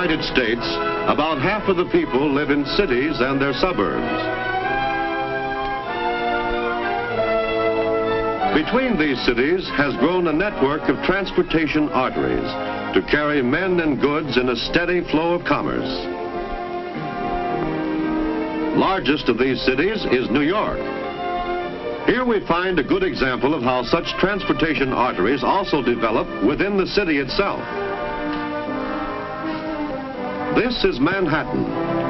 United States, about half of the people live in cities and their suburbs. Between these cities has grown a network of transportation arteries to carry men and goods in a steady flow of commerce. Largest of these cities is New York. Here we find a good example of how such transportation arteries also develop within the city itself. This is Manhattan,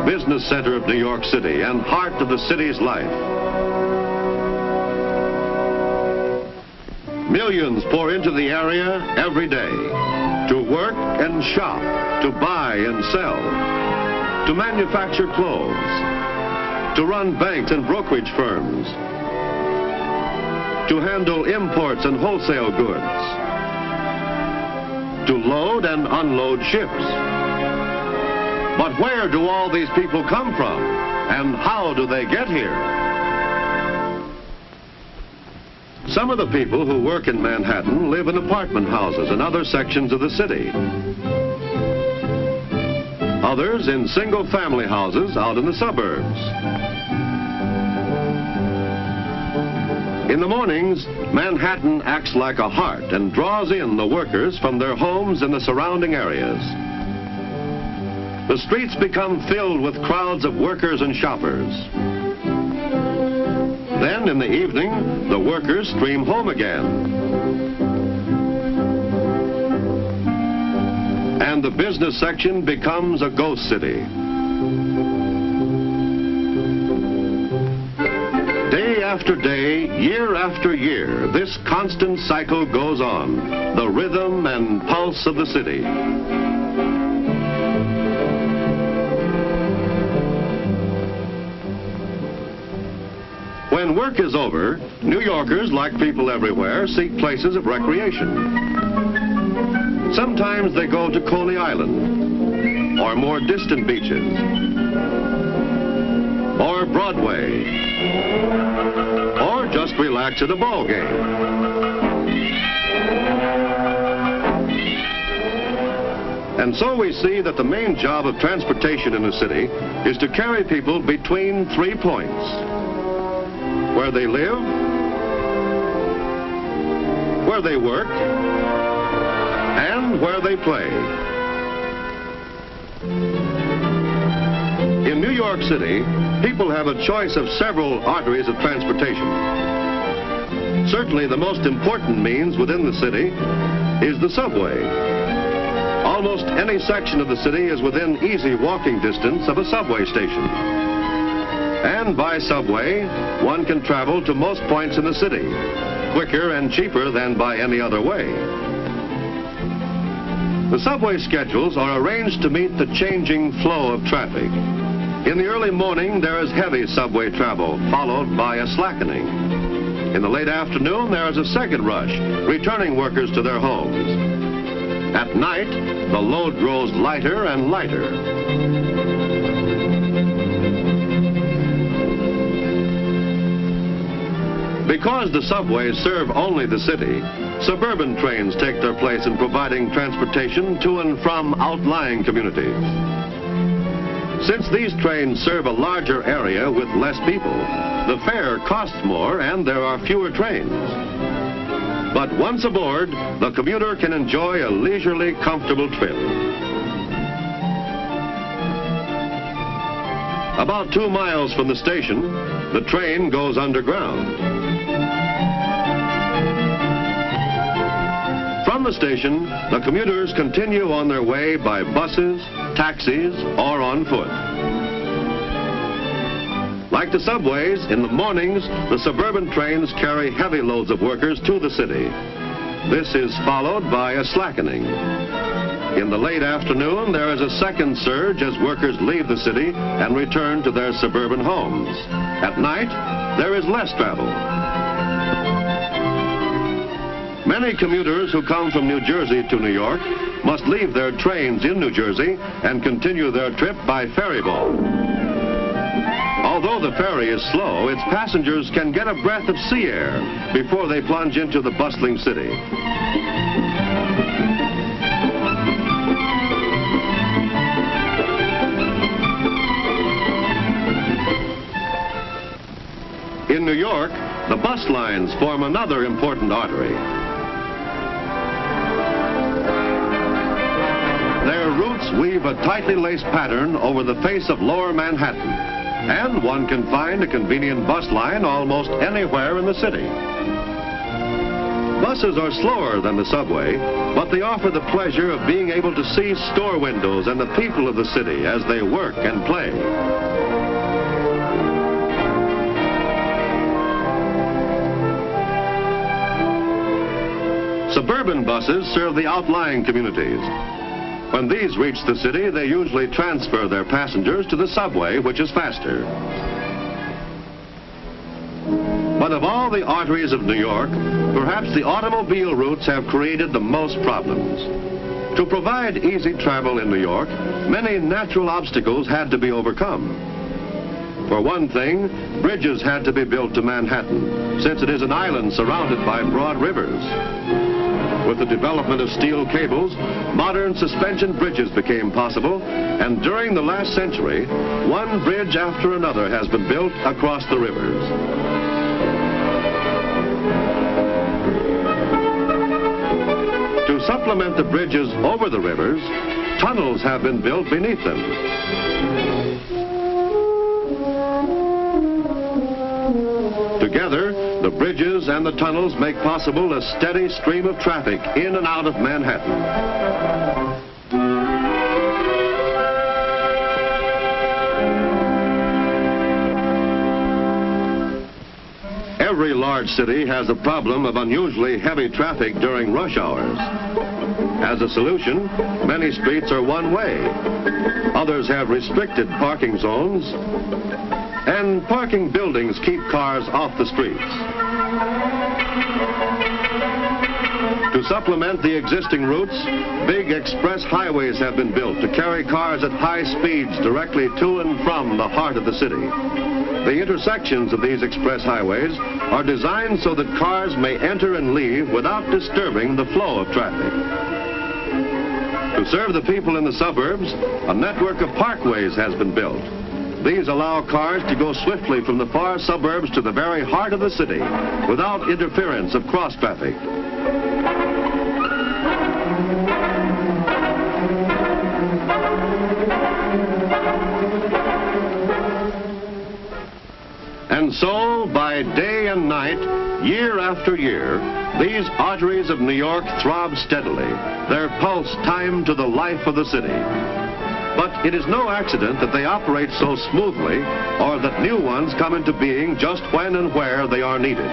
business center of New York City and heart of the city's life. Millions pour into the area every day to work and shop, to buy and sell, to manufacture clothes, to run banks and brokerage firms, to handle imports and wholesale goods, to load and unload ships. But where do all these people come from, and how do they get here? Some of the people who work in Manhattan live in apartment houses and other sections of the city. Others in single-family houses out in the suburbs. In the mornings, Manhattan acts like a heart and draws in the workers from their homes in the surrounding areas. The streets become filled with crowds of workers and shoppers. Then, in the evening, the workers stream home again. And the business section becomes a ghost city. Day after day, year after year, this constant cycle goes on, the rhythm and pulse of the city. When work is over, New Yorkers, like people everywhere, seek places of recreation. Sometimes they go to Coney Island, or more distant beaches, or Broadway, or just relax at a ball game. And so we see that the main job of transportation in the city is to carry people between 3 points: where they live, where they work, and where they play. In New York City, people have a choice of several arteries of transportation. Certainly the most important means within the city is the subway. Almost any section of the city is within easy walking distance of a subway station. And by subway, one can travel to most points in the city, quicker and cheaper than by any other way. The subway schedules are arranged to meet the changing flow of traffic. In the early morning, there is heavy subway travel, followed by a slackening. In the late afternoon, there is a second rush, returning workers to their homes. At night, the load grows lighter and lighter. Because the subways serve only the city, suburban trains take their place in providing transportation to and from outlying communities. Since these trains serve a larger area with less people, the fare costs more and there are fewer trains. But once aboard, the commuter can enjoy a leisurely, comfortable trip. About 2 miles from the station, the train goes underground. From the station, the commuters continue on their way by buses, taxis, or on foot. Like the subways, in the mornings, the suburban trains carry heavy loads of workers to the city. This is followed by a slackening. In the late afternoon, there is a second surge as workers leave the city and return to their suburban homes. At night, there is less travel. Many commuters who come from New Jersey to New York must leave their trains in New Jersey and continue their trip by ferry boat. Although the ferry is slow, its passengers can get a breath of sea air before they plunge into the bustling city. New York, the bus lines form another important artery. Their routes weave a tightly laced pattern over the face of lower Manhattan, and one can find a convenient bus line almost anywhere in the city. Buses are slower than the subway, but they offer the pleasure of being able to see store windows and the people of the city as they work and play. Suburban buses serve the outlying communities. When these reach the city, they usually transfer their passengers to the subway, which is faster. But of all the arteries of New York, perhaps the automobile routes have created the most problems. To provide easy travel in New York, many natural obstacles had to be overcome. For one thing, bridges had to be built to Manhattan, since it is an island surrounded by broad rivers. With the development of steel cables, modern suspension bridges became possible, and during the last century, one bridge after another has been built across the rivers. To supplement the bridges over the rivers, tunnels have been built beneath them. Together, the bridges and the tunnels make possible a steady stream of traffic in and out of Manhattan. Every large city has a problem of unusually heavy traffic during rush hours. As a solution, many streets are one way. Others have restricted parking zones, and parking buildings keep cars off the streets. To supplement the existing routes, big express highways have been built to carry cars at high speeds directly to and from the heart of the city. The intersections of these express highways are designed so that cars may enter and leave without disturbing the flow of traffic. To serve the people in the suburbs, a network of parkways has been built. These allow cars to go swiftly from the far suburbs to the very heart of the city without interference of cross traffic. And so, by day and night, year after year, these arteries of New York throb steadily, their pulse timed to the life of the city. But it is no accident that they operate so smoothly, or that new ones come into being just when and where they are needed.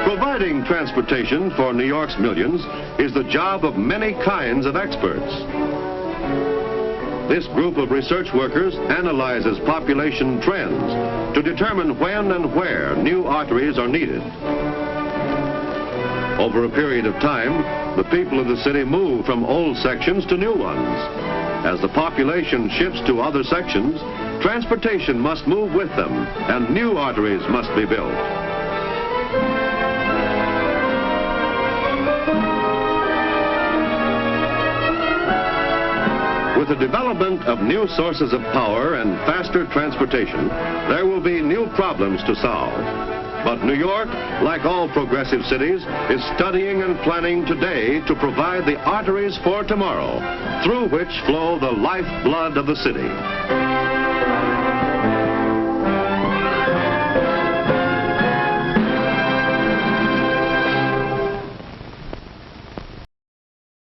Providing transportation for New York's millions is the job of many kinds of experts. This group of research workers analyzes population trends to determine when and where new arteries are needed. Over a period of time, the people of the city move from old sections to new ones. As the population shifts to other sections, transportation must move with them, and new arteries must be built. With the development of new sources of power and faster transportation, there will be new problems to solve. But New York, like all progressive cities, is studying and planning today to provide the arteries for tomorrow, through which flow the lifeblood of the city.